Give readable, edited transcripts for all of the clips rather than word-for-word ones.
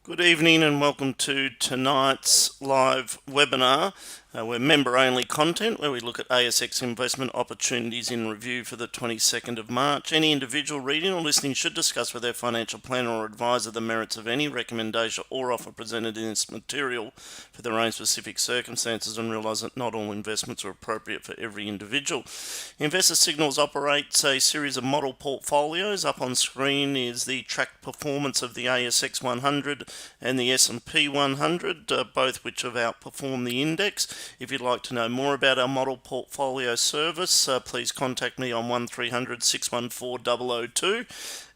Good evening and welcome to tonight's live webinar. We're member-only content where we look at ASX investment opportunities in review for the 22nd of March. Any individual reading or listening should discuss with their financial planner or advisor the merits of any recommendation or offer presented in this material for their own specific circumstances and realise that not all investments are appropriate for every individual. Investor Signals operates a series of model portfolios. Up on screen is the tracked performance of the ASX 100 and the S&P 100, both which have outperformed the index. If you'd like to know more about our model portfolio service, please contact me on 1300 614 002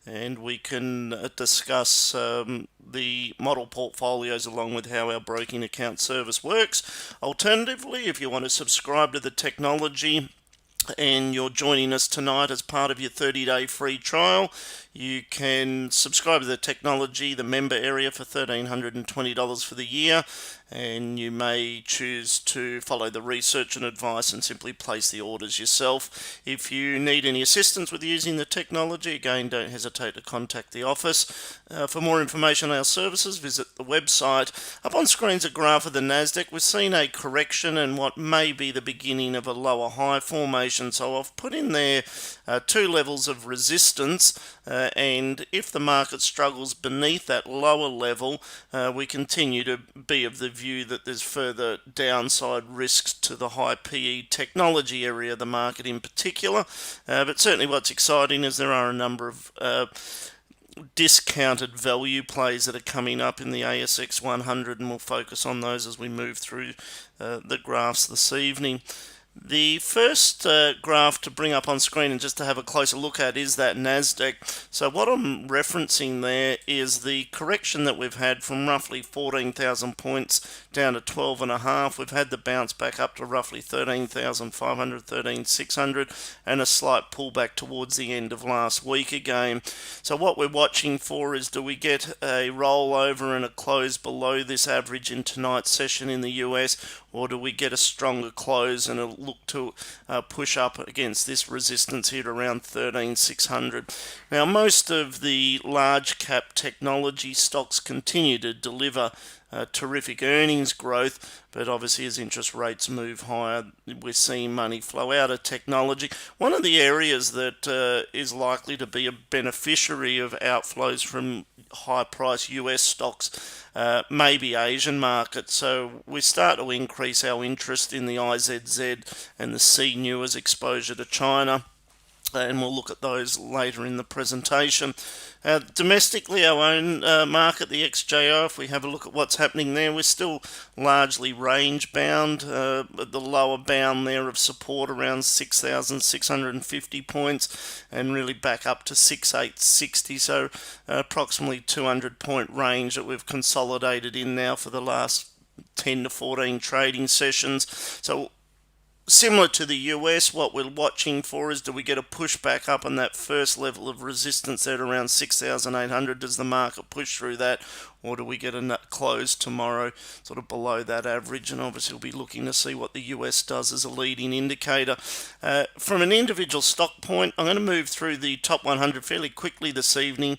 and we can discuss the model portfolios along with how our broking account service works. Alternatively, if you want to subscribe to the technology and you're joining us tonight as part of your 30-day free trial, you can subscribe to the technology, the member area, for $1,320 for the year, and you may choose to follow the research and advice and simply place the orders yourself. If you need any assistance with using the technology, again, don't hesitate to contact the office. For more information on our services, visit the website. Up on screen is a graph of the Nasdaq. We've seen a correction and what may be the beginning of a lower high formation, so I've put in there two levels of resistance, and if the market struggles beneath that lower level, we continue to be of the view that there's further downside risks to the high PE technology area of the market in particular. But certainly what's exciting is there are a number of discounted value plays that are coming up in the ASX 100, and we'll focus on those as we move through the graphs this evening. The first graph to bring up on screen and just to have a closer look at is that Nasdaq. So what I'm referencing there is the correction that we've had from roughly 14,000 points down to 12.5. We've had the bounce back up to roughly 13,500, 13,600, and a slight pullback towards the end of last week again. So what we're watching for is, do we get a rollover and a close below this average in tonight's session in the US, or do we get a stronger close and a look to push up against this resistance here around 13,600. Now, most of the large cap technology stocks continue to deliver terrific earnings growth, but obviously as interest rates move higher, we're seeing money flow out of technology. One of the areas that is likely to be a beneficiary of outflows from high price US stocks may be Asian markets. So we start to increase our interest in the IZZ and the CNEWS exposure to China, and we'll look at those later in the presentation. Domestically, our own market, the XJO, if we have a look at what's happening there, we're still largely range bound. The lower bound there of support around 6,650 points and really back up to 6,860, so approximately 200 point range that we've consolidated in now for the last 10 to 14 trading sessions. So similar to the US, what we're watching for is, do we get a pushback up on that first level of resistance at around 6,800? Does the market push through that, or do we get a close tomorrow sort of below that average? And obviously we'll be looking to see what the US does as a leading indicator. From an individual stock point, I'm going to move through the top 100 fairly quickly this evening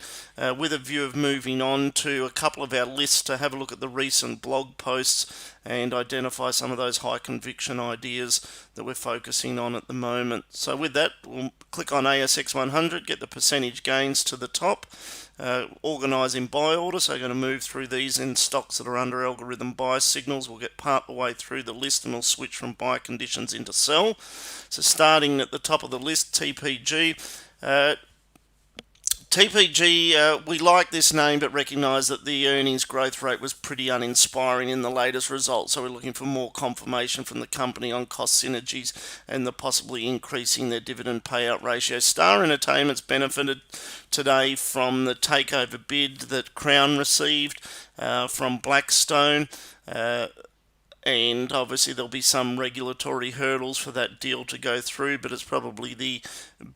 with a view of moving on to a couple of our lists to have a look at the recent blog posts and identify some of those high conviction ideas that we're focusing on at the moment. So with that, we'll click on ASX 100, get the percentage gains to the top, organise in buy order. So I'm going to move through these in stocks that are under algorithm buy signals. We'll get part the way through the list and we'll switch from buy conditions into sell. So starting at the top of the list, TPG. TPG, we like this name, but recognise that the earnings growth rate was pretty uninspiring in the latest results. So we're looking for more confirmation from the company on cost synergies and the possibly increasing their dividend payout ratio. Star Entertainment's benefited today from the takeover bid that Crown received from Blackstone. And obviously there'll be some regulatory hurdles for that deal to go through, but it's probably the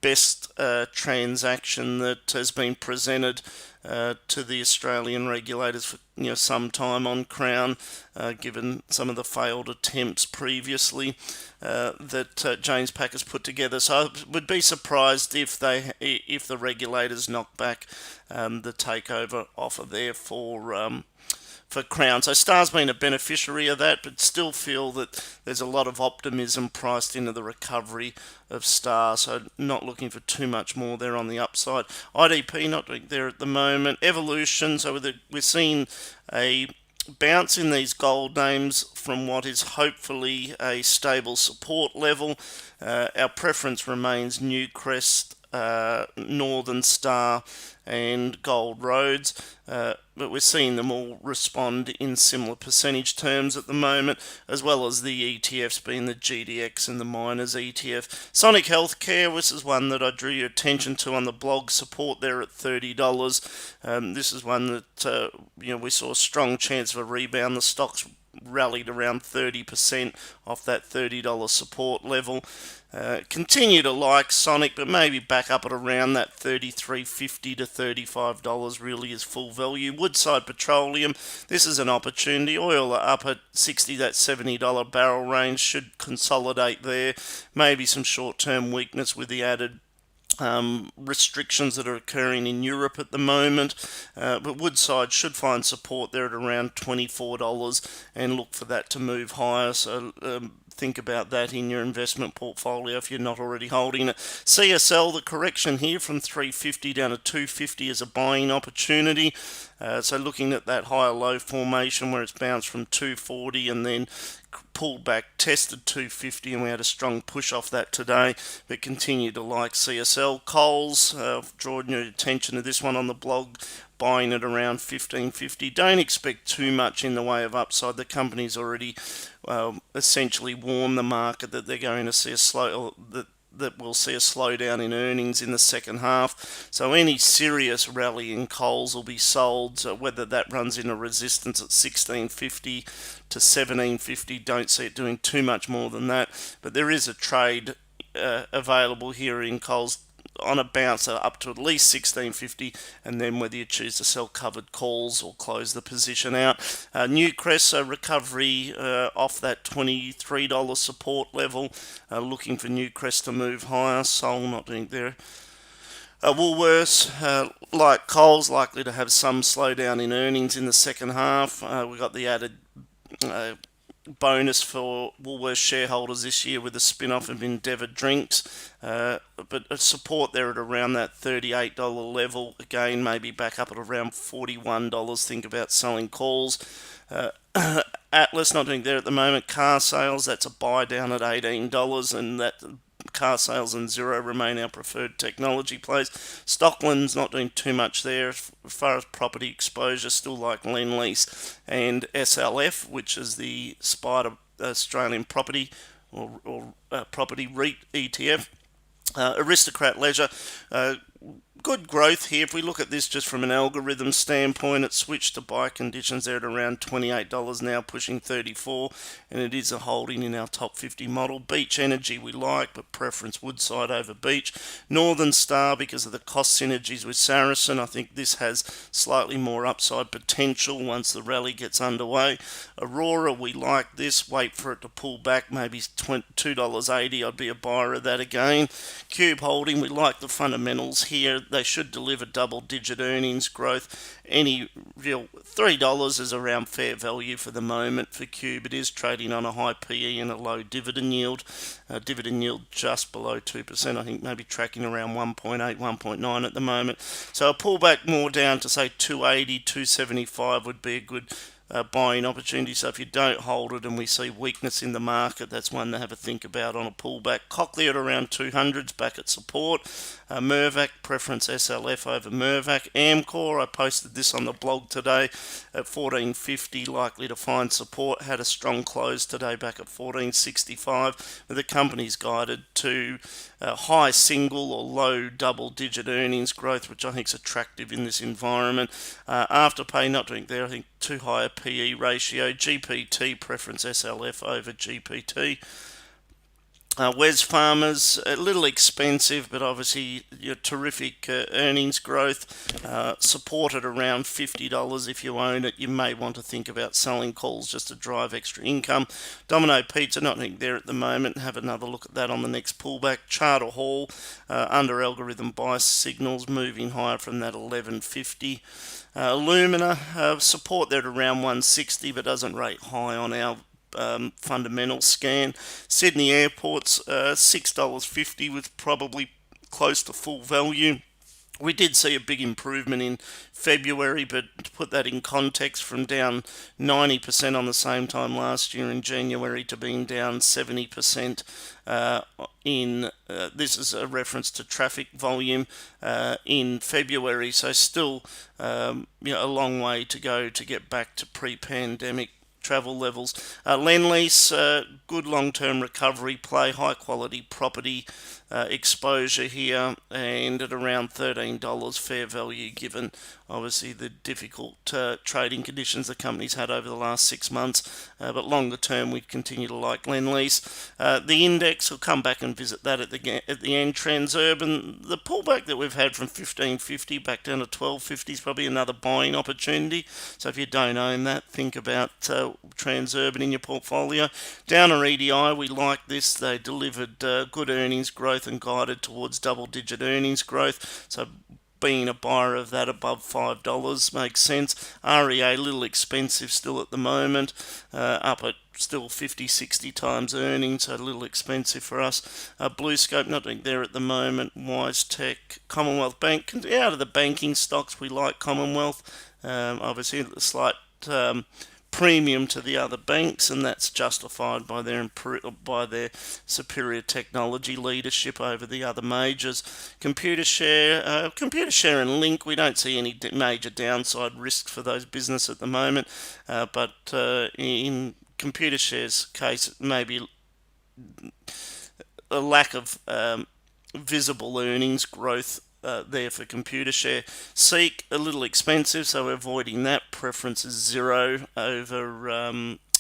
best transaction that has been presented to the Australian regulators for some time on Crown, given some of the failed attempts previously that James Pack has put together. So I would be surprised if the regulators knock back the takeover offer there for Crown. So Star's been a beneficiary of that, but still feel that there's a lot of optimism priced into the recovery of Star, so not looking for too much more there on the upside. IDP not there at the moment. Evolution, so we're seeing a bounce in these gold names from what is hopefully a stable support level. Our preference remains Newcrest, Northern Star and Gold Roads, but we're seeing them all respond in similar percentage terms at the moment, as well as the ETFs being the GDX and the Miners ETF. Sonic Healthcare, this is one that I drew your attention to on the blog, support there at $30. This is one that we saw a strong chance of a rebound. The stock's rallied around 30% off that $30 support level. Continue to like Sonic, but maybe back up at around that $33.50 to $35 really is full value. Woodside Petroleum, this is an opportunity. Oil are up at $60, that $70 barrel range, should consolidate there. Maybe some short-term weakness with the added restrictions that are occurring in Europe at the moment, but Woodside should find support there at around $24 and look for that to move higher. So think about that in your investment portfolio if you're not already holding it. CSL, the correction here from 350 down to 250 is a buying opportunity. So looking at that higher low formation where it's bounced from 240 and then pulled back, tested 250, and we had a strong push off that today, but continue to like CSL. Coles, drawing your attention to this one on the blog, buying at around $15.50. Don't expect too much in the way of upside. The company's already essentially warned the market that they're going to see that we'll see a slowdown in earnings in the second half. So any serious rally in Coles will be sold. So whether that runs in a resistance at $16.50 to $17.50, don't see it doing too much more than that. But there is a trade available here in Coles on a bounce up to at least $16.50, and then whether you choose to sell covered calls or close the position out. Newcrest, recovery off that $23 support level, looking for Newcrest to move higher. Sol not doing there. Woolworths, like Coles, likely to have some slowdown in earnings in the second half. We've got the added bonus for Woolworths shareholders this year with the spin-off of Endeavour Drinks, but a support there at around that $38 level. Again, maybe back up at around $41. Think about selling calls. Atlas not doing there at the moment. Car sales, that's a buy down at $18, and that car sales and Xero remain our preferred technology plays. Stockland's not doing too much there as far as property exposure, still like Lendlease and SLF, which is the Spider Australian property or property REIT ETF. Aristocrat Leisure, good growth here. If we look at this just from an algorithm standpoint, it switched to buy conditions there at around $28, now pushing $34, and it is a holding in our top 50 model. Beach Energy we like, but preference Woodside over Beach. Northern Star, because of the cost synergies with Saracen, I think this has slightly more upside potential once the rally gets underway. Aurora, we like this, wait for it to pull back, maybe $2.80, I'd be a buyer of that again. Cube Holding, we like the fundamentals here. They should deliver double-digit earnings growth. Any real $3 is around fair value for the moment for Cube. It is trading on a high PE and a low dividend yield. Dividend yield just below 2%. I think maybe tracking around 1.8, 1.9 at the moment. So a pullback more down to say 280, 275 would be a good buying opportunity. So if you don't hold it and we see weakness in the market, that's one to have a think about on a pullback. Cochlear at around 200s, back at support. Mirvac, preference SLF over Mirvac. Amcor, I posted this on the blog today at $14.50, likely to find support. Had a strong close today back at $14.65, but the company's guided to high single or low double-digit earnings growth, which I think is attractive in this environment. Afterpay not doing there, I think too high a PE ratio. GPT, preference SLF over GPT. Wesfarmers, a little expensive, but obviously your terrific earnings growth, supported around $50. If you own it, you may want to think about selling calls just to drive extra income. Domino Pizza, not there at the moment. Have another look at that on the next pullback. Charter Hall, under algorithm buy signals, moving higher from that 11.50. Illumina, support there at around 160, but doesn't rate high on our fundamental scan. Sydney Airports, $6.50 was probably close to full value. We did see a big improvement in February, but to put that in context, from down 90% on the same time last year in January to being down 70% this is a reference to traffic volume in February, so still a long way to go to get back to pre-pandemic travel levels. Lendlease, good long-term recovery play, high quality property exposure here, and at around $13 fair value, given obviously the difficult trading conditions the company's had over the last 6 months. But longer term, we continue to like Lendlease. The index, will come back and visit that at the end. Transurban, the pullback that we've had from 15.50 back down to 12.50 is probably another buying opportunity. So if you don't own that, think about Transurban in your portfolio. Downer EDI, we like this. They delivered good earnings growth and guided towards double-digit earnings growth. So being a buyer of that above $5 makes sense. REA, a little expensive still at the moment, up at still 50-60 times earnings, so a little expensive for us. BlueScope, not there at the moment. WiseTech, Commonwealth Bank, out of the banking stocks, we like Commonwealth. Obviously a slight premium to the other banks, and that's justified by their superior technology leadership over the other majors. Computershare and Link, we don't see any major downside risk for those business at the moment, but in Computershare's case, maybe a lack of visible earnings growth there for Computershare. Seek, a little expensive, so we're avoiding that. Preference is Xero over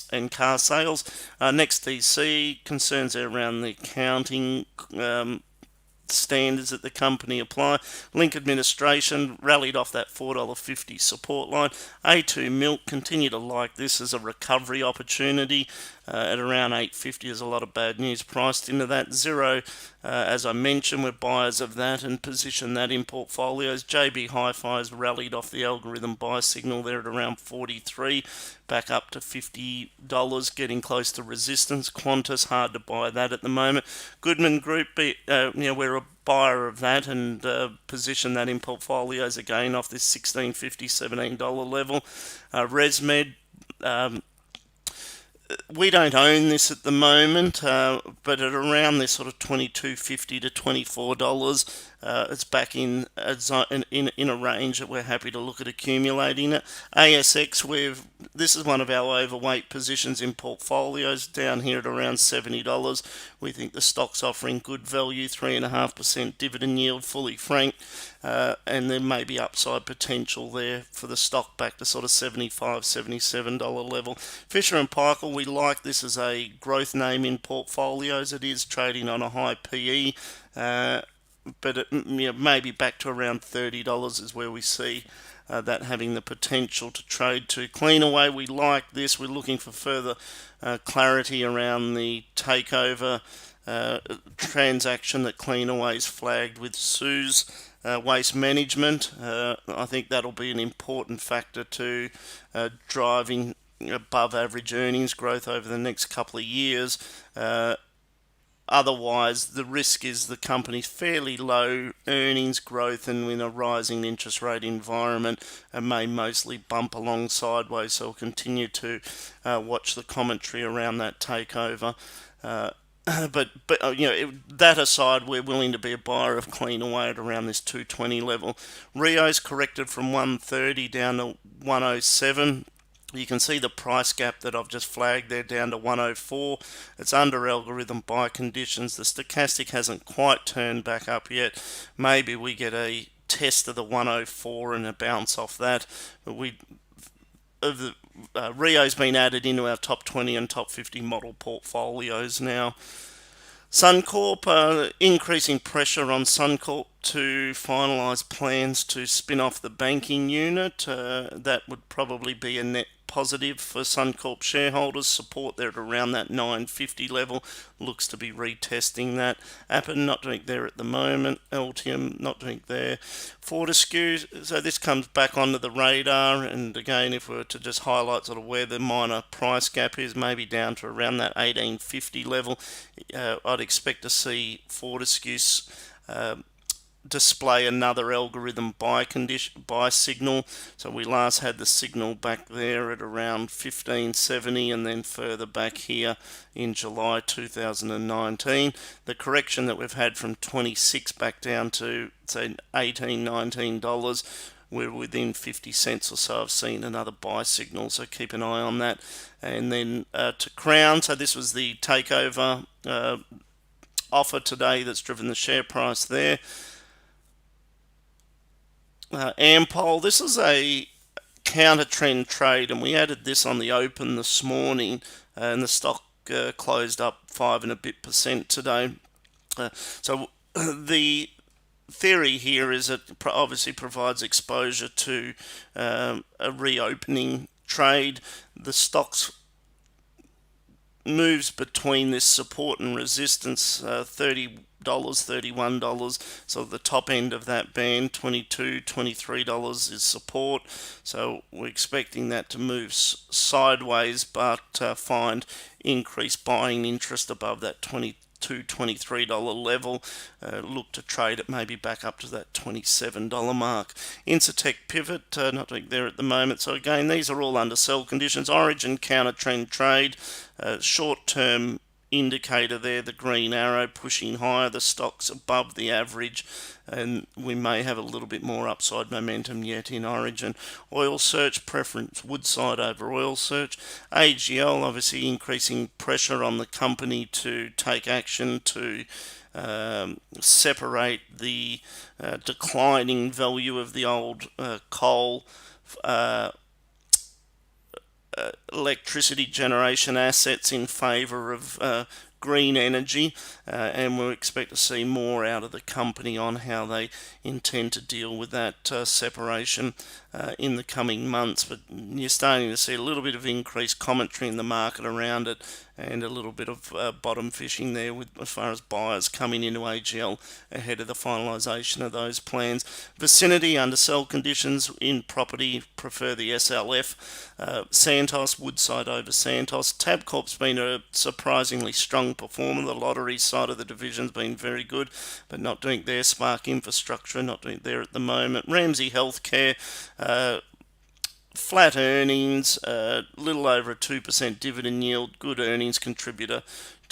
and car sales. Next, DC, concerns there around the accounting standards that the company apply. Link Administration rallied off that $4.50 support line. A2 Milk, continue to like this as a recovery opportunity at around $8.50. There's a lot of bad news priced into that. Xero, as I mentioned, we're buyers of that and position that in portfolios. JB Hi-Fi has rallied off the algorithm buy signal there at around 43, back up to $50, getting close to resistance. Qantas, hard to buy that at the moment. Goodman Group, we're a buyer of that and position that in portfolios again off this $16.50, $17 level. ResMed, we don't own this at the moment, but at around this sort of $22.50 to $24, it's back in a range that we're happy to look at accumulating it. ASX, this is one of our overweight positions in portfolios, down here at around $70. We think the stock's offering good value, 3.5% dividend yield, fully franked, and there may be upside potential there for the stock back to sort of $75, $77 level. Fisher & Paykel, we like this as a growth name in portfolios. It is trading on a high PE, but it, maybe back to around $30 is where we see that having the potential to trade to. Cleanaway, we like this. We're looking for further clarity around the takeover transaction that Cleanaway's flagged with Suez Waste Management. I think that'll be an important factor to driving above average earnings growth over the next couple of years. Otherwise, the risk is the company's fairly low earnings growth, and in a rising interest rate environment, it may mostly bump along sideways. So we'll continue to watch the commentary around that takeover. But that aside, we're willing to be a buyer of Cleanaway at around this 220 level. Rio's corrected from 130 down to 107. You can see the price gap that I've just flagged there down to 104. It's under algorithm buy conditions. The stochastic hasn't quite turned back up yet. Maybe we get a test of the 104 and a bounce off that. But Rio's been added into our top 20 and top 50 model portfolios now. Suncorp, increasing pressure on Suncorp to finalise plans to spin off the banking unit. That would probably be a net positive for Suncorp shareholders. Support there at around that 950 level. Looks to be retesting that. Appen not doing there at the moment. Altium not doing there. Fortescue, so this comes back onto the radar. And again, if we were to just highlight sort of where the minor price gap is, maybe down to around that 1850 level, I'd expect to see Fortescue display another algorithm buy signal. So we last had the signal back there at around 1570 and then further back here in July 2019. The correction that we've had from 26 back down to say $18-19, we're within 50 cents or so. I've seen another buy signal, so keep an eye on that. And then to Crown, so this was the takeover offer today that's driven the share price there. Ampol, this is a counter trend trade, and we added this on the open this morning, and the stock closed up 5 and a bit percent today. So the theory here is it obviously provides exposure to a reopening trade. The stock's moves between this support and resistance, $30, $31, so the top end of that band, $22, $23 is support. So we're expecting that to move sideways, but find increased buying interest above that $22-$23 level. Look to trade it maybe back up to that $27 mark. Incitec Pivot, not doing there at the moment. So again, these are all under sell conditions. Origin counter trend trade, short-term indicator there, the green arrow pushing higher, the stock's above the average, and we may have a little bit more upside momentum yet in Origin. Oil Search preference Woodside over Oil Search. AGL obviously increasing pressure on the company to take action to separate the declining value of the old coal electricity generation assets in favour of green energy, and we'll expect to see more out of the company on how they intend to deal with that separation in the coming months. But you're starting to see a little bit of increased commentary in the market around it, and a little bit of bottom fishing there with as far as buyers coming into AGL ahead of the finalisation of those plans. Vicinity under sell conditions in property, prefer the SLF. Santos, Woodside over Santos. Tabcorp's been a surprisingly strong performer. The lottery side of the division's been very good, but not doing their Spark Infrastructure, not doing there at the moment. Ramsay Healthcare, flat earnings, little over a 2% dividend yield, good earnings contributor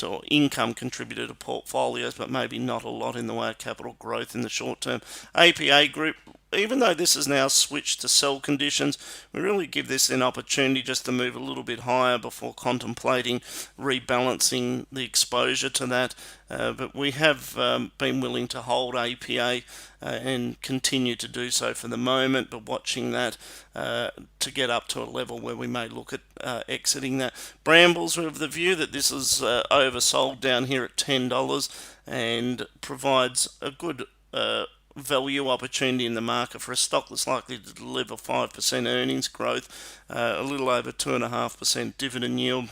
or income contributor to portfolios, but maybe not a lot in the way of capital growth in the short term. APA Group, even though this has now switched to sell conditions, we really give this an opportunity just to move a little bit higher before contemplating rebalancing the exposure to that. But we have been willing to hold APA and continue to do so for the moment, but watching that to get up to a level where we may look at exiting that. Brambles, we have the view that this is oversold down here at $10 and provides a good value opportunity in the market for a stock that's likely to deliver 5% earnings growth, a little over 2.5% dividend yield,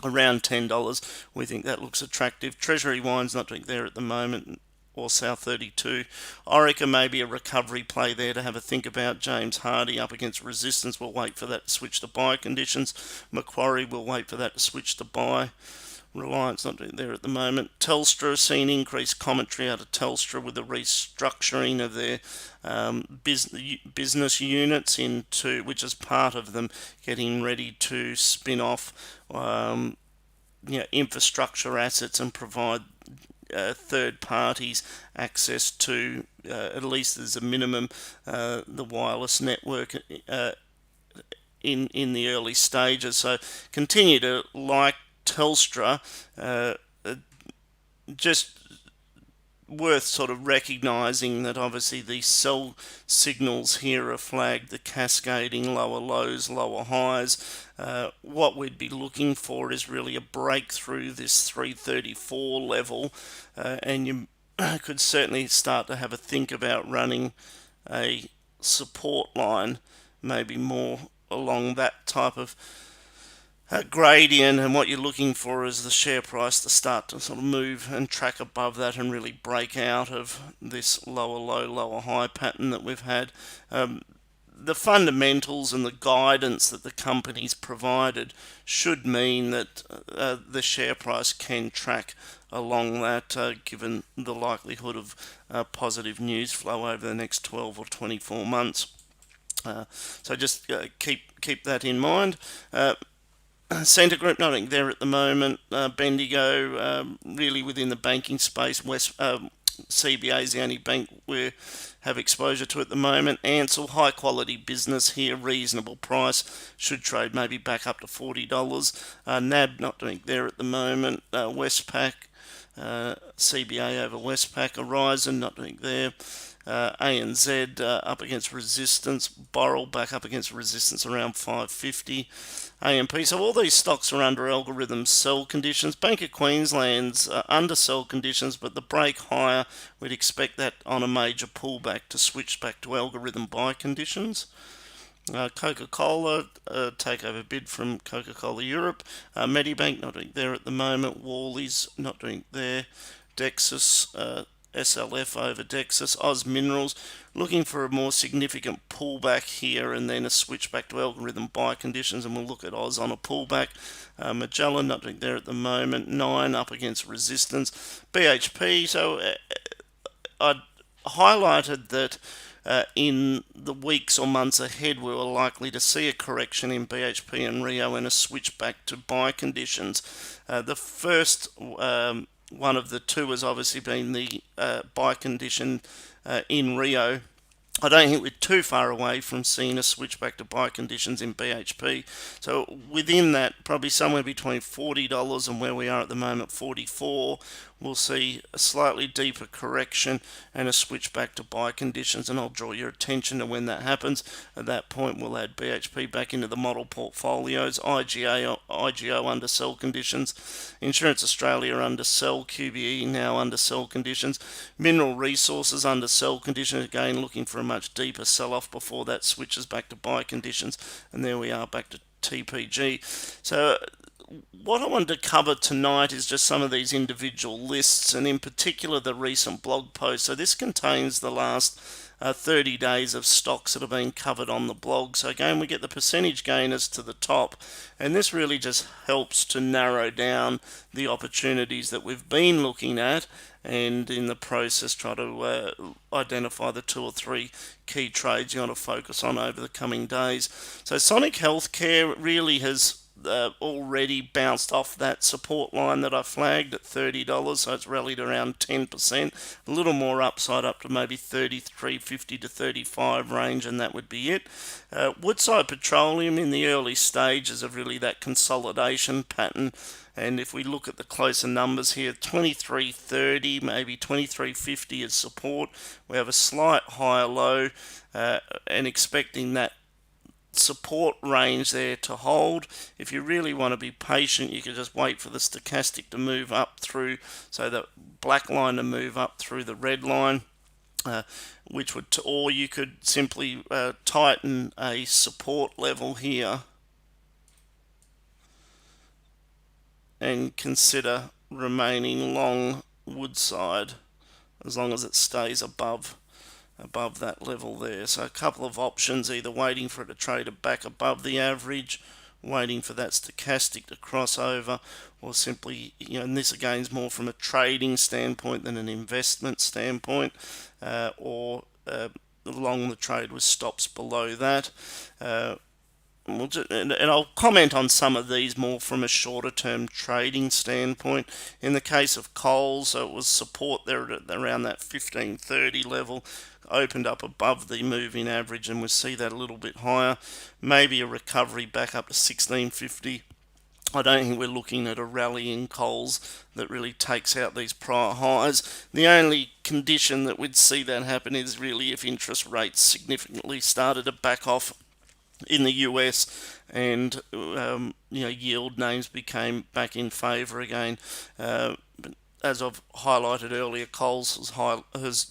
around $10. We think that looks attractive. Treasury Wine's not doing there at the moment, or South 32. Orica may be a recovery play there to have a think about. James Hardie up against resistance. We'll wait for that to switch to buy conditions. Macquarie will wait for that to switch to buy. Reliance not there at the moment. Telstra seen increased commentary out of Telstra with the restructuring of their business units into, which is part of them getting ready to spin off infrastructure assets and provide third parties access to, at least as a minimum, the wireless network in the early stages. So continue to like Telstra, just worth sort of recognising that obviously these sell signals here are flagged the cascading lower lows, lower highs. What we'd be looking for is really a breakthrough this 334 level, and you could certainly start to have a think about running a support line, maybe more along that type of gradient, and what you're looking for is the share price to start to sort of move and track above that and really break out of this lower low, lower high pattern that we've had. The fundamentals and the guidance that the company's provided should mean that the share price can track along that, given the likelihood of positive news flow over the next 12 or 24 months. So just keep that in mind. Scentre Group, nothing there at the moment. Bendigo, really within the banking space. CBA is the only bank we have exposure to at the moment. Ansell, high quality business here, reasonable price, should trade maybe back up to $40. NAB, not doing there at the moment. Westpac, CBA over Westpac. Horizon, not doing there. ANZ up against resistance. Boral back up against resistance around 550. AMP. So all these stocks are under algorithm sell conditions. Bank of Queensland's under sell conditions, but the break higher, we'd expect that on a major pullback to switch back to algorithm buy conditions. Coca-Cola, takeover bid from Coca-Cola Europe. Medibank, not doing there at the moment. Worley's, not doing there. Dexus, SLF over Dexus. Oz Minerals, looking for a more significant pullback here and then a switch back to algorithm buy conditions, and we'll look at Oz on a pullback. Magellan, not doing there at the moment. 9 up against resistance. BHP, so I highlighted that in the weeks or months ahead we were likely to see a correction in BHP and Rio and a switch back to buy conditions. The first one of the two has obviously been the buy condition in Rio. I don't think we're too far away from seeing a switch back to buy conditions in BHP. So within that, probably somewhere between $40 and where we are at the moment, 44, we'll see a slightly deeper correction and a switch back to buy conditions, and I'll draw your attention to when that happens. At that point, we'll add BHP back into the model portfolios. IGO under sell conditions. Insurance Australia under sell. QBE now under sell conditions. Mineral Resources under sell conditions, again looking for a much deeper sell-off before that switches back to buy conditions, and there we are back to TPG. So what I wanted to cover tonight is just some of these individual lists, and in particular the recent blog post. So this contains the last 30 days of stocks that have been covered on the blog. So again, we get the percentage gainers to the top, and this really just helps to narrow down the opportunities that we've been looking at, and in the process try to identify the 2 or 3 key trades you want to focus on over the coming days. So Sonic Healthcare really has already bounced off that support line that I flagged at $30, so it's rallied around 10%. A little more upside up to maybe 33.50 to 35 range, and that would be it. Woodside Petroleum in the early stages of really that consolidation pattern, and if we look at the closer numbers here, 23.30, maybe 23.50 as support. We have a slight higher low, and expecting that support range there to hold. If you really want to be patient, you can just wait for the stochastic to move up through, so the black line to move up through the red line, which would, or you could simply tighten a support level here and consider remaining long Woodside as long as it stays above that level there. So a couple of options, either waiting for it to trade back above the average, waiting for that stochastic to cross over, or simply, and this again is more from a trading standpoint than an investment standpoint, or long the trade with stops below that. And I'll comment on some of these more from a shorter term trading standpoint. In the case of coal, so it was support there at around that 1530 level, opened up above the moving average, and we'll see that a little bit higher, maybe a recovery back up to 1650 I don't think we're looking at a rally in coals that really takes out these prior highs. The only condition that we'd see that happen is really if interest rates significantly started to back off in the US and yield names became back in favour again. But as I've highlighted earlier, Coles has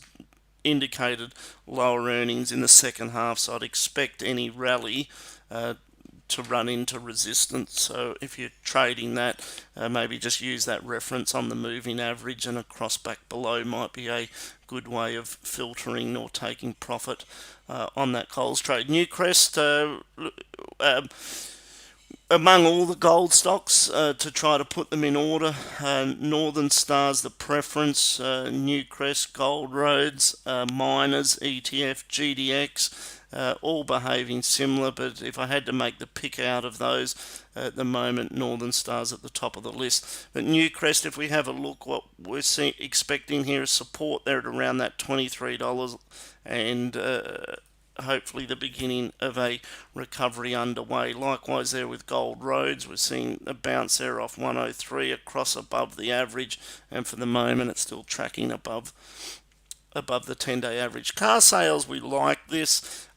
indicated lower earnings in the second half, so I'd expect any rally to run into resistance. So if you're trading that, maybe just use that reference on the moving average, and a cross back below might be a good way of filtering or taking profit on that Coles trade. Newcrest, among all the gold stocks, to try to put them in order, Northern Star's the preference, Newcrest, Gold Roads, Miners, ETF, GDX, all behaving similar, but if I had to make the pick out of those at the moment, Northern Star's at the top of the list. But Newcrest, if we have a look, what we're expecting here is support there at around that $23, and hopefully the beginning of a recovery underway. Likewise there with Gold Roads, we're seeing a bounce there off 103 across above the average, and for the moment it's still tracking above the 10-day average. Car sales, we like this.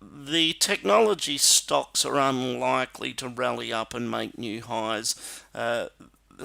The technology stocks are unlikely to rally up and make new highs.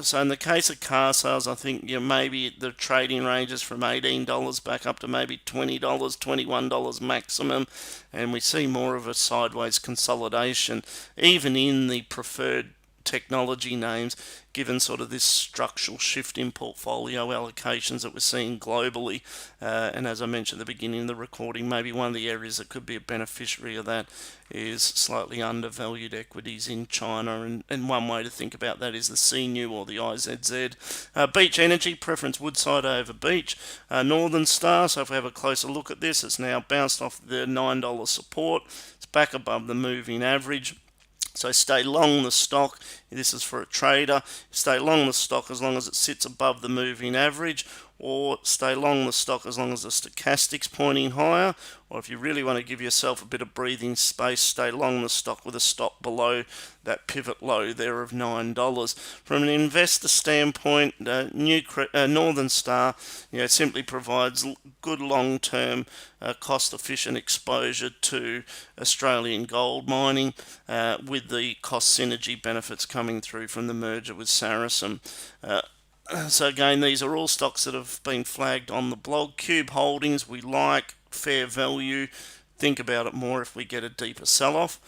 So in the case of car sales, I think maybe the trading ranges from $18 back up to maybe $20, $21 maximum, and we see more of a sideways consolidation, even in the preferred technology names, given sort of this structural shift in portfolio allocations that we're seeing globally. And as I mentioned at the beginning of the recording, maybe one of the areas that could be a beneficiary of that is slightly undervalued equities in China. And one way to think about that is the CNU or the IZZ. Beach Energy, preference Woodside over Beach. Northern Star, so if we have a closer look at this, it's now bounced off the $9 support. It's back above the moving average. So stay long the stock. This is for a trader. Stay long the stock as long as it sits above the moving average, or stay long the stock as long as the stochastic's pointing higher, or if you really want to give yourself a bit of breathing space, stay long the stock with a stop below that pivot low there of $9. From an investor standpoint, Northern Star simply provides good long-term cost-efficient exposure to Australian gold mining, with the cost synergy benefits coming through from the merger with Saracen. So again, these are all stocks that have been flagged on the blog. Cube Holdings, we like. Fair value. Think about it more if we get a deeper sell-off.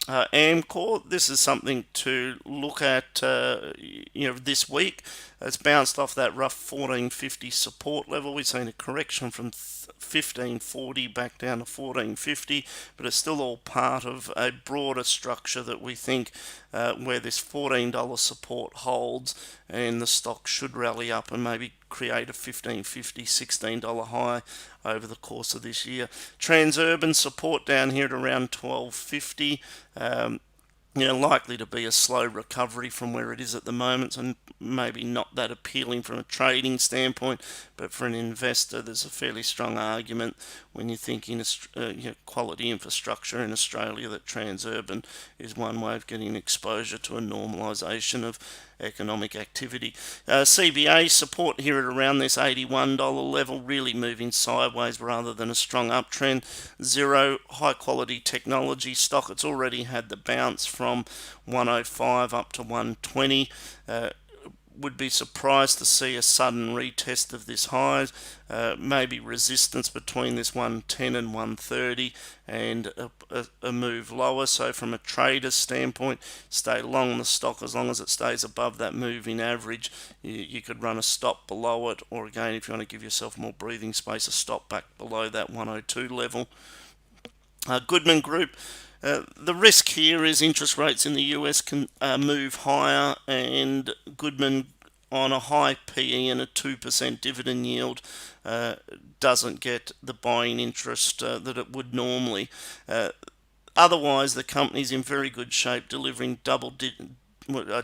Amcor, this is something to look at this week. It's bounced off that rough 1450 support level. We've seen a correction from 1540 back down to 1450, but it's still all part of a broader structure that we think where this $14 support holds, and the stock should rally up and maybe create a $15.50, $16 high over the course of this year. Transurban support down here at around $12.50. Likely to be a slow recovery from where it is at the moment, and maybe not that appealing from a trading standpoint, but for an investor, there's a fairly strong argument when you're thinking quality infrastructure in Australia that Transurban is one way of getting exposure to a normalisation of economic activity. CBA support here at around this $81 level, really moving sideways rather than a strong uptrend. Xero, high quality technology stock. It's already had the bounce from 105 up to 120. Would be surprised to see a sudden retest of this high, maybe resistance between this 110 and 130, and a move lower. So from a trader's standpoint, stay long the stock as long as it stays above that moving average. You could run a stop below it, or again, if you want to give yourself more breathing space, a stop back below that 102 level. Goodman Group. The risk here is interest rates in the US can move higher, and Goodman on a high PE and a 2% dividend yield doesn't get the buying interest that it would normally. Otherwise, the company's in very good shape, delivering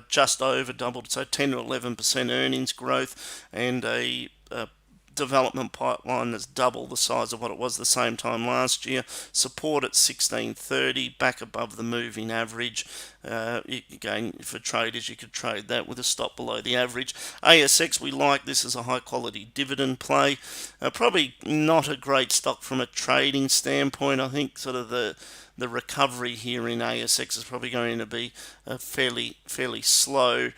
just over double, so 10 to 11% earnings growth, and a development pipeline that's double the size of what it was the same time last year. Support at 1630, back above the moving average. Again, for traders, you could trade that with a stop below the average. ASX, we like this as a high quality dividend play. Probably not a great stock from a trading standpoint. I think sort of the recovery here in ASX is probably going to be fairly slow,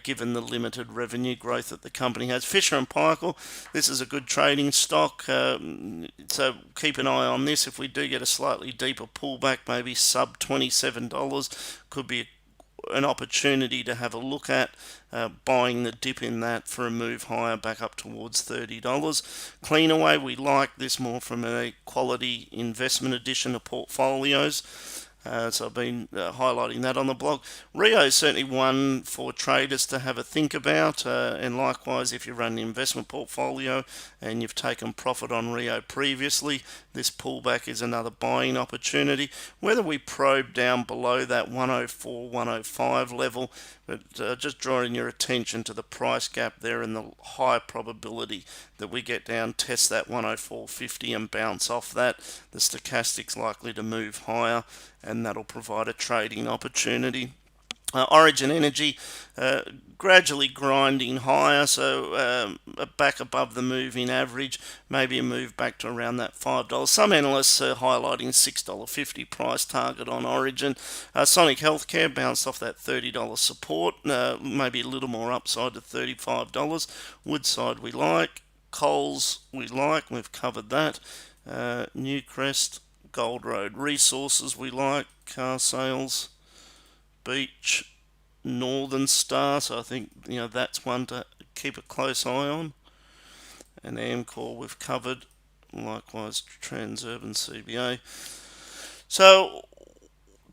given the limited revenue growth that the company has. Fisher and Paykel, this is a good trading stock, so keep an eye on this. If we do get a slightly deeper pullback, maybe sub $27, could be an opportunity to have a look at buying the dip in that for a move higher back up towards $30. Cleanaway, we like this more from a quality investment addition to portfolios. So I've been highlighting that on the blog. Rio is certainly one for traders to have a think about, and likewise if you run an investment portfolio and you've taken profit on Rio previously, this pullback is another buying opportunity. Whether we probe down below that 104, 105 level, but just drawing your attention to the price gap there and the high probability that we get down, test that 104.50 and bounce off that. The stochastic's likely to move higher, and that'll provide a trading opportunity. Origin Energy gradually grinding higher, so back above the moving average, maybe a move back to around that $5. Some analysts are highlighting $6.50 price target on Origin. Sonic Healthcare bounced off that $30 support, maybe a little more upside to $35. Woodside we like, Coles we like, we've covered that. Newcrest, Gold Road Resources we like, car sales, Beach, Northern Star, so I think that's one to keep a close eye on. And Amcor we've covered, likewise Transurban CBA. So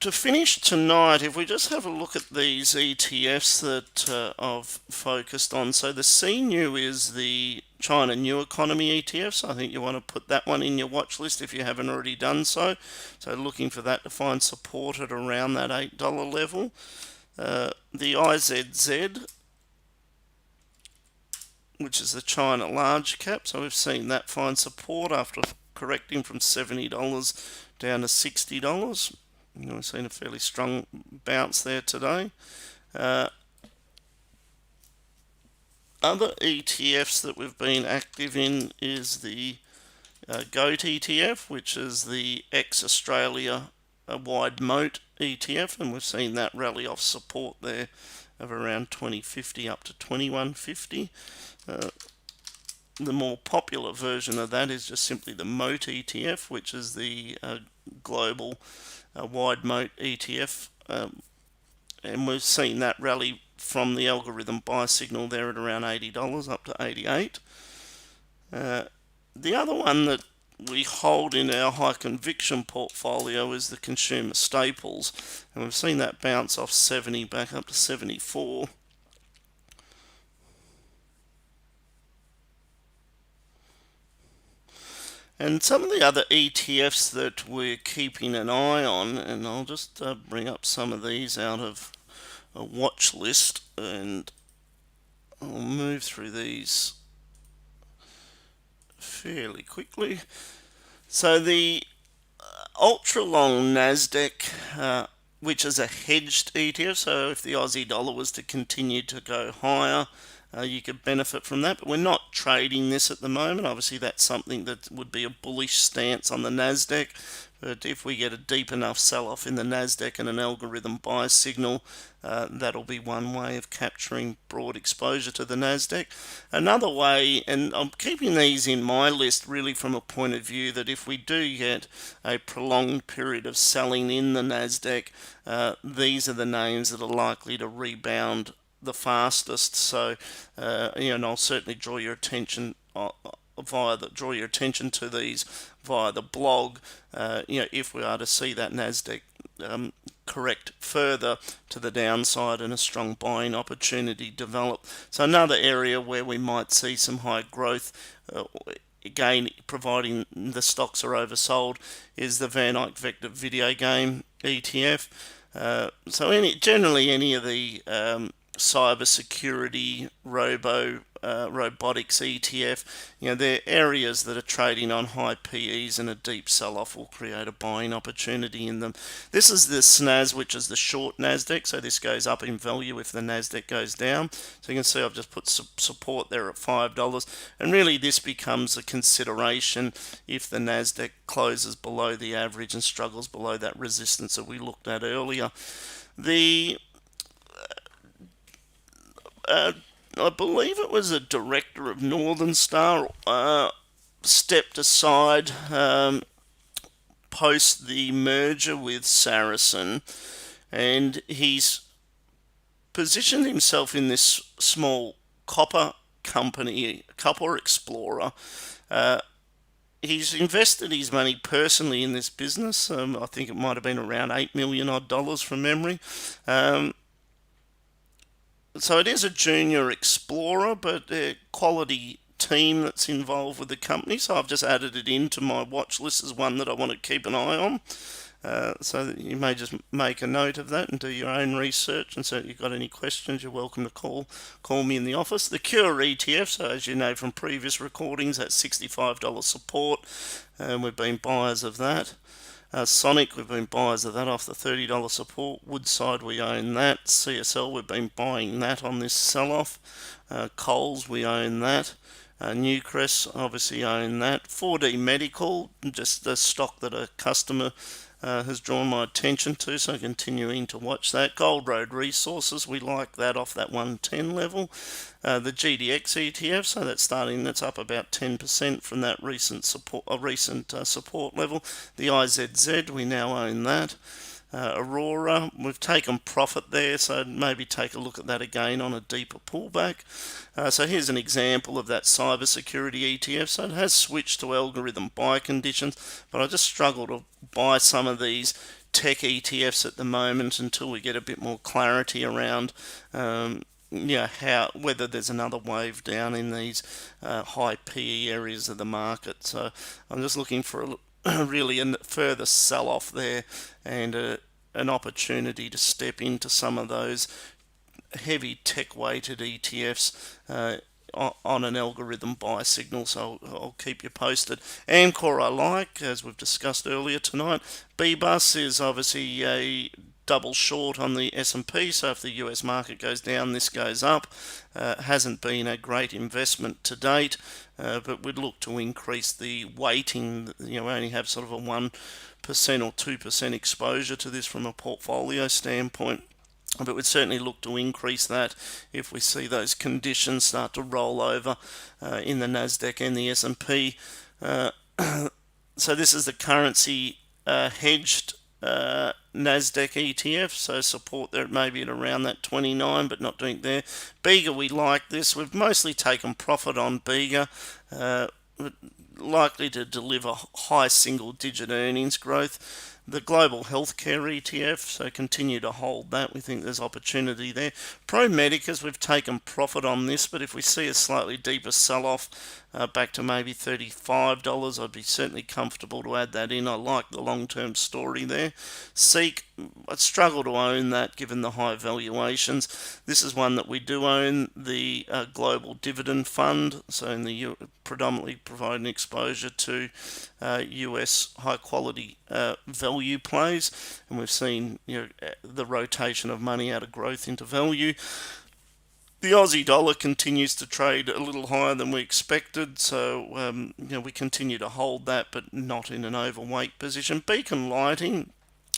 to finish tonight, if we just have a look at these ETFs that I've focused on, so the CNEW is the China New Economy ETF, so I think you want to put that one in your watch list if you haven't already done so. So looking for that to find support at around that $8 level. The IZZ, which is the China large cap, so we've seen that find support after correcting from $70 down to $60. We've seen a fairly strong bounce there today. Other ETFs that we've been active in is the GOAT ETF, which is the ex-Australia wide moat ETF, and we've seen that rally off support there of around 2050 up to 2150. The more popular version of that is just simply the moat ETF, which is the global wide moat ETF, and we've seen that rally from the algorithm buy signal there at around $80 up to $88. The other one that we hold in our high conviction portfolio is the consumer staples, and we've seen that bounce off 70 back up to 74. And some of the other ETFs that we're keeping an eye on, and I'll just bring up some of these out of a watch list, and I'll move through these fairly quickly. So the ultra long Nasdaq, which is a hedged ETF, so if the Aussie dollar was to continue to go higher, you could benefit from that, but we're not trading this at the moment. Obviously that's something that would be a bullish stance on the Nasdaq, but if we get a deep enough sell-off in the Nasdaq and an algorithm buy signal, that'll be one way of capturing broad exposure to the Nasdaq. Another way, and I'm keeping these in my list really from a point of view that if we do get a prolonged period of selling in the Nasdaq, these are the names that are likely to rebound the fastest. So and I'll certainly draw your attention to these via the blog. If we are to see that Nasdaq correct further to the downside and a strong buying opportunity develop. So another area where we might see some high growth, again providing the stocks are oversold, is the Van Eyck Vector video game ETF. So generally any of the cyber security, robo robotics ETF. They're areas that are trading on high PEs, and a deep sell-off will create a buying opportunity in them. This is the SNAS, which is the short Nasdaq, so this goes up in value if the Nasdaq goes down. So you can see I've just put support there at $5, and really this becomes a consideration if the Nasdaq closes below the average and struggles below that resistance that we looked at earlier. I believe it was a director of Northern Star stepped aside post the merger with Saracen, and he's positioned himself in this small copper company, Copper Explorer. He's invested his money personally in this business. I think it might have been around $8 million odd from memory. So it is a junior explorer, but a quality team that's involved with the company. So I've just added it into my watch list as one that I want to keep an eye on. So that you may just make a note of that and do your own research. And so if you've got any questions, you're welcome to call me in the office. The Cure ETF, so as you know from previous recordings, that's $65 support, and we've been buyers of that. Sonic, we've been buyers of that off the $30 support. Woodside, we own that. CSL, we've been buying that on this sell-off. Coles, we own that. Newcrest, obviously own that. 4D Medical, just the stock that a customer has drawn my attention to, so continuing to watch that. Gold Road Resources, we like that off that 110 level. The GDX ETF, so that's up about 10% from that recent support level. The IZZ, we now own that. Aurora, we've taken profit there, so maybe take a look at that again on a deeper pullback. So here's an example of that cybersecurity ETF. So it has switched to algorithm buy conditions, but I just struggle to buy some of these tech ETFs at the moment until we get a bit more clarity around whether there's another wave down in these high PE areas of the market. So I'm just looking for really a further sell-off there, and an opportunity to step into some of those heavy tech-weighted ETFs on an algorithm buy signal. So I'll keep you posted. Amcor I like, as we've discussed earlier tonight. BBUS is obviously a double short on the S&P, so if the US market goes down, this goes up. Hasn't been a great investment to date, but we'd look to increase the weighting. We only have sort of a 1% or 2% exposure to this from a portfolio standpoint, but we'd certainly look to increase that if we see those conditions start to roll over in the Nasdaq and the S&P. So this is the currency hedged Nasdaq ETF, so support there maybe at around that 29, but not doing it there. Bega, we like this. We've mostly taken profit on Bega, likely to deliver high single-digit earnings growth. The global healthcare ETF, so continue to hold that. We think there's opportunity there. Pro Medicus, we've taken profit on this, but if we see a slightly deeper sell-off back to maybe $35, I'd be certainly comfortable to add that in. I like the long-term story there. Seek, I'd struggle to own that given the high valuations. This is one that we do own, the Global Dividend Fund, so in the predominantly providing exposure to US high-quality value plays, and we've seen the rotation of money out of growth into value. The Aussie dollar continues to trade a little higher than we expected, so we continue to hold that, but not in an overweight position. Beacon Lighting,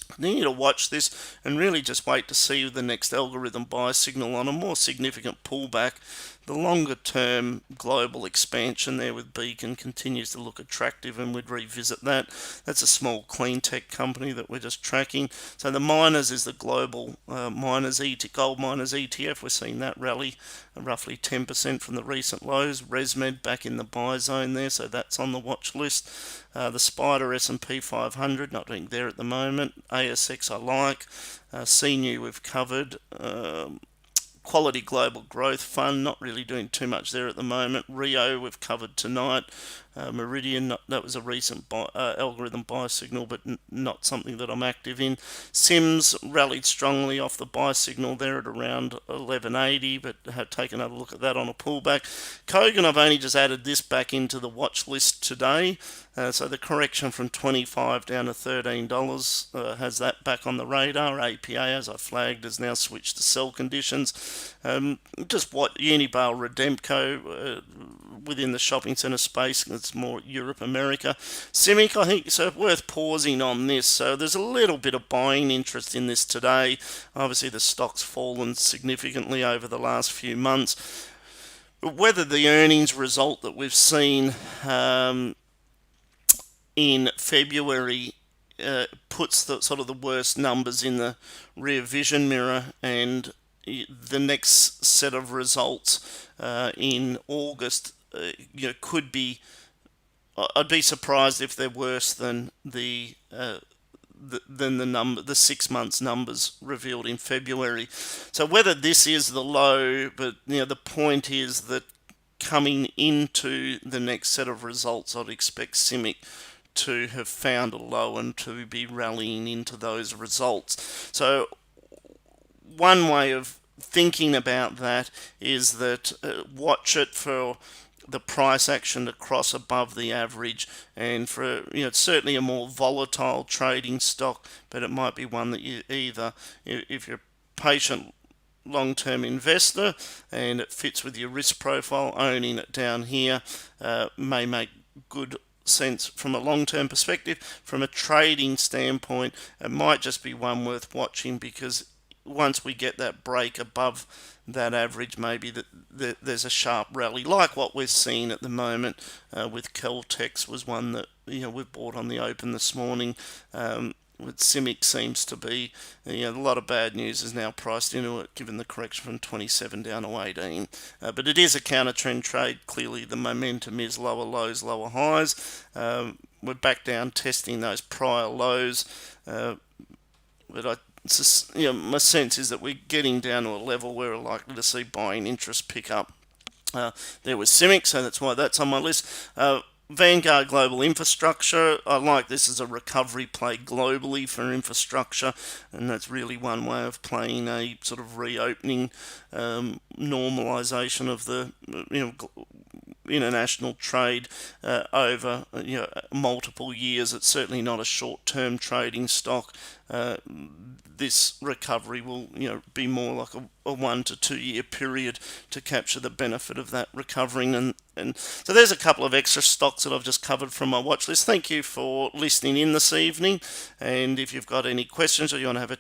continue to watch this and really just wait to see the next algorithm buy signal on a more significant pullback. The longer term global expansion there with Beacon continues to look attractive, and we'd revisit that. That's a small clean tech company that we're just tracking. So the miners is the global gold miners ETF. We're seeing that rally roughly 10% from the recent lows. ResMed back in the buy zone there, so that's on the watch list. The Spider S&P 500, not doing there at the moment. ASX I like. CNU we've covered. Quality Global Growth Fund, not really doing too much there at the moment. Rio we've covered tonight. Meridian, that was a recent algorithm buy signal, but not something that I'm active in. Sims rallied strongly off the buy signal there at around 11.80, but have taken another look at that on a pullback. Kogan, I've only just added this back into the watch list today. So the correction from $25 down to $13 has that back on the radar. APA, as I flagged, has now switched to sell conditions. Just what Unibail Redemco within the shopping centre space, it's more Europe, America. CIMIC, I think, so worth pausing on this. So there's a little bit of buying interest in this today. Obviously the stock's fallen significantly over the last few months. But whether the earnings result that we've seen in February puts the sort of the worst numbers in the rear vision mirror, and the next set of results in August could be, I'd be surprised if they're worse than the 6 months numbers revealed in February. So whether this is the low, but the point is that coming into the next set of results, I'd expect CIMIC to have found a low and to be rallying into those results. So one way of thinking about that is that watch it for the price action to cross above the average, and for it's certainly a more volatile trading stock, but it might be one that you either, if you're a patient long-term investor and it fits with your risk profile, owning it down here may make good sense from a long-term perspective. From a trading standpoint, it might just be one worth watching, because once we get that break above that average, maybe there's a sharp rally like what we're seeing at the moment with Caltex was one that we've bought on the open this morning. With CIMIC seems to be, a lot of bad news is now priced into it, given the correction from 27 down to 18. But it is a counter trend trade. Clearly the momentum is lower lows, lower highs. We're back down testing those prior lows, but my sense is that we're getting down to a level where we're likely to see buying interest pick up. There was CIMIC, so that's why that's on my list. Vanguard Global Infrastructure, I like this as a recovery play globally for infrastructure, and that's really one way of playing a sort of reopening, normalisation of the international trade over multiple years. It's certainly not a short-term trading stock. This recovery will be more like a 1 to 2 year period to capture the benefit of that recovering. And so there's a couple of extra stocks that I've just covered from my watch list. Thank you for listening in this evening, and if you've got any questions or you want to have a